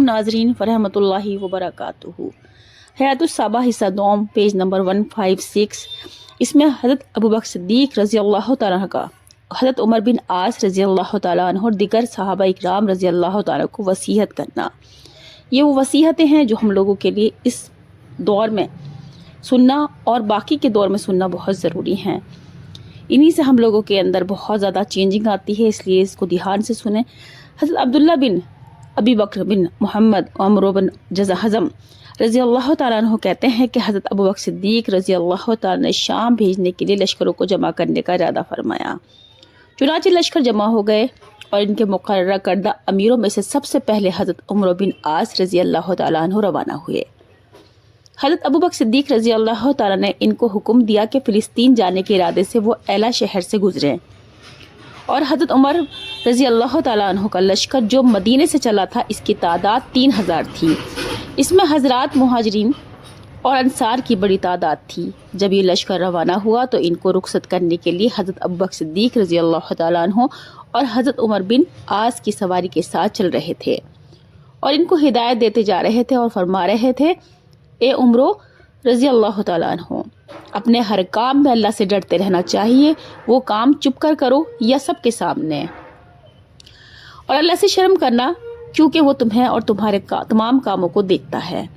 नाजरीन वरहमतुल्लाहि वबरकातुहू। हयातुस्साबा हिस्सा दोम पेज नंबर 156। इसमें हज़रत अबू बकर सिद्दीक़ रज़ी अल्लाह तआला अन्हु का हज़रत उमर बिन आस रज़ी अल्लाह तआला अन्हु और दिगर सहाबा इकराम रज़ी अल्लाह तआला को वसीयत करना। ये वो वसीयतें हैं जो हम लोगों के लिए इस दौर में सुनना और बाकी के दौर में सुनना बहुत ज़रूरी हैं। इन्हीं से हम लोगों के अंदर बहुत ज़्यादा चेंजिंग आती है, इसलिए इसको ध्यान से सुने। हज़रत अब्दुल्ला बिन अबी बकर बिन मोहम्मद अमर बिन हज़म रज़ी अल्लाह तआला अन्हु कहते हैं कि हज़रत अबू बकर सिद्दीक़ रज़ी अल्लाह तआला ने शाम भेजने के लिए लश्करों को जमा करने का इरादा फरमाया। चुनांचे लश्कर जमा हो गए और इनके मुकर्रर करदा अमीरों में से सबसे पहले हज़रत उमर बिन आस रज़ी अल्लाह तआला अन्हु रवाना हुए। हज़रत अबू बकर सिद्दीक़ रज़ी अल्लाह तआला ने इनको हुक्म दिया कि फ़िलिस्तीन जाने के इरादे से वो एला शहर से गुजरें और हज़रत उमर रज़ी अल्लाह तआला अन्हु का लश्कर जो मदीने से चला था, इसकी तादाद 3000 थी। इसमें हज़रात मुहाजिरीन और अंसार की बड़ी तादाद थी। जब ये लश्कर रवाना हुआ तो इनको रुखसत करने के लिए हज़रत अबू बकर सिद्दीक़ रज़ी अल्लाह तआला अन्हु और हज़रत उमर बिन आस की सवारी के साथ चल रहे थे और इनको हिदायत देते जा रहे थे और फरमा रहे थे, ए उमरो रज़ी अल्लाह तआला अन्हु, अपने हर काम में अल्लाह से डरते रहना चाहिए। वो काम चुप कर करो या सबके सामने, और अल्लाह से शर्म करना, क्योंकि वो तुम्हें और तुम्हारे तमाम कामों को देखता है।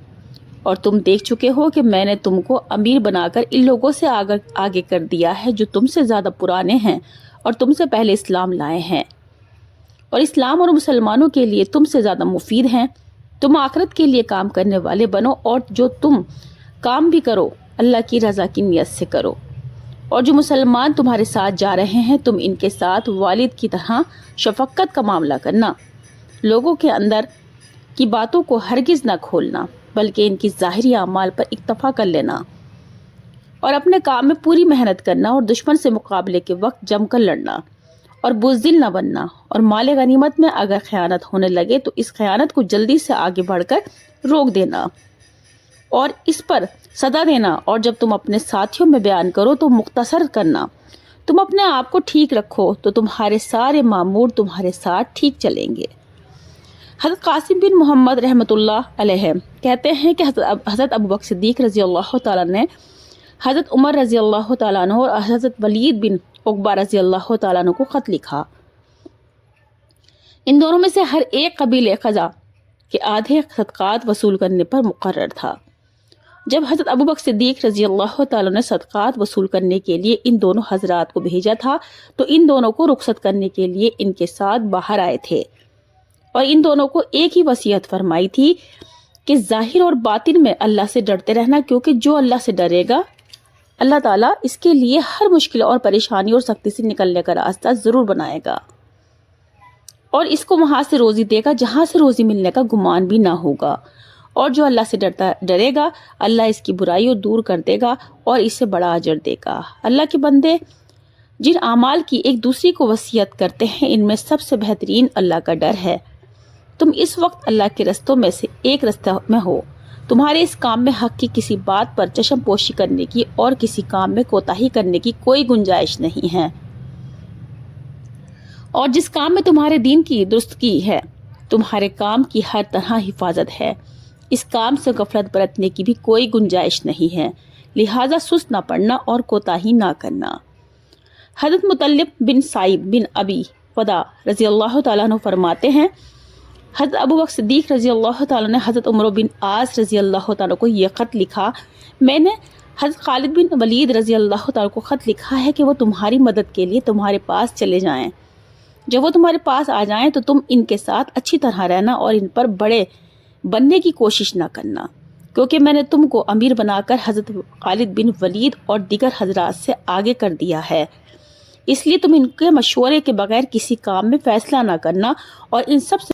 और तुम देख चुके हो कि मैंने तुमको अमीर बनाकर इन लोगों से आगे कर दिया है जो तुमसे ज़्यादा पुराने हैं और तुमसे पहले इस्लाम लाए हैं और इस्लाम और मुसलमानों के लिए तुमसे ज़्यादा मुफीद हैं। तुम आखिरत के लिए काम करने वाले बनो और जो तुम काम भी करो अल्लाह की रज़ा की नियत से करो। और जो मुसलमान तुम्हारे साथ जा रहे हैं तुम इनके साथ वालिद की तरह शफक़त का मामला करना। लोगों के अंदर की बातों को हरगिज़ न खोलना, बल्कि इनकी ज़ाहिरी अमाल पर इक्तफ़ा कर लेना और अपने काम में पूरी मेहनत करना और दुश्मन से मुकाबले के वक्त जमकर लड़ना और बुज़दिल न बनना। और माल गनीमत में अगर ख़यानत होने लगे तो इस ख़यानत को जल्दी से आगे बढ़कर रोक देना और इस पर सदा देना। और जब तुम अपने साथियों में बयान करो तो मुख्तसर करना। तुम अपने आप को ठीक रखो तो तुम्हारे सारे मामूर तुम्हारे साथ ठीक चलेंगे। हज़रत कासिम बिन मोहम्मद रहमतुल्लाह अलैह कहते हैं कि हज़रत अबू बकर सिद्दीक़ रज़ी अल्लाह तआला ने हज़रत उमर रज़ी अल्लाह तआला अन्हु और हज़रत वलीद बिन उक़बा रज़ी अल्लाह तआला अन्हु को ख़त लिखा। इन दोनों में से हर एक कबीले क़ज़ा के आधे सदक़ात वसूल करने पर मुक़र्रर था। जब हज़रत अबू बकर सिद्दीक़ रज़ी अल्लाह तआला ने सदक़ात वसूल करने के लिए इन दोनों हज़रात को भेजा था तो इन दोनों को रुखसत करने के लिए इनके साथ बाहर आए थे और इन दोनों को एक ही वसीयत फरमाई थी कि ज़ाहिर और बातिन में अल्लाह से डरते रहना, क्योंकि जो अल्लाह से डरेगा अल्लाह ताला इसके लिए हर मुश्किल और परेशानी और सख्ती से निकलने का रास्ता ज़रूर बनाएगा और इसको वहाँ से रोज़ी देगा जहाँ से रोज़ी मिलने का गुमान भी ना होगा। और जो अल्लाह से डरेगा अल्लाह इसकी बुराई दूर कर देगा और इसे बड़ा अजर देगा। अल्लाह के बंदे जिन आमाल की एक दूसरे को वसीयत करते हैं इनमें सबसे बेहतरीन अल्लाह का डर है। तुम इस वक्त अल्लाह के रस्तों में से एक रास्ते में हो। तुम्हारे इस काम में हक की किसी बात पर चश्म पोशी करने की और किसी काम में कोताही करने की कोई गुंजाइश नहीं है। और जिस काम में तुम्हारे दीन की दुरुस्तगी है तुम्हारे काम की हर तरह हिफाजत है। इस काम से गफलत बरतने की भी कोई गुंजाइश नहीं है, लिहाजा सुस्त ना पड़ना और कोताही ना करना। हज़रत मुतल्लिब बिन साइब बिन अबी वदा रज़ी अल्लाह तआला अन्हु फरमाते हैं, हज़रत अबू बकर सिद्दीक़ रज़ी अल्लाह तआला ने हज़रत उमर बिन आस रज़ी अल्लाह तआला को ये ख़त लिखा, मैंने हज़रत खालिद बिन वलीद रज़ी अल्लाह तआला को ख़त लिखा है कि वो तुम्हारी मदद के लिए तुम्हारे पास चले जाएं। जब वो तुम्हारे पास आ जाएं तो तुम इनके साथ अच्छी तरह रहना और इन पर बड़े बनने की कोशिश ना करना, क्योंकि मैंने तुमको अमीर बनाकर हज़रत खालिद बिन वलीद और दीगर हज़रात से आगे कर दिया है। इसलिए तुम इनके मशवरे के बगैर किसी काम में फ़ैसला ना करना और इन सब से